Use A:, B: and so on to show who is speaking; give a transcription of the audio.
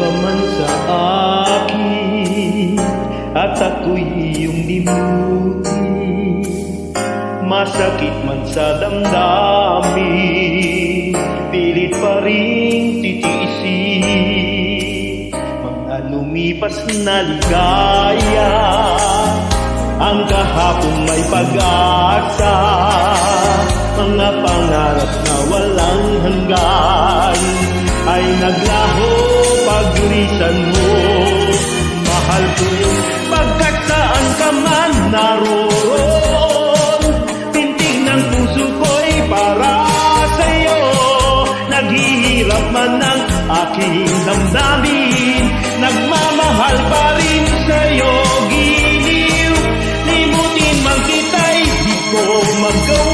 A: ka man sa akin at ako'y iyong limutin, masakit man sa damdamin, pilit pa rin titiisin. Mga lumipas na ligaya, ang kahapon may pag-asa, mga pangarap na walang hanggan ay naglaho pagdirisan mo. Mahal ko yun pagkat saan ka man naroon, pintig ng puso ko'y para sa'yo. Naghihirap man ang aking damdamin, nagmamahal pa rin sa'yo. Giliw, limutin man kita'y di ko magawa.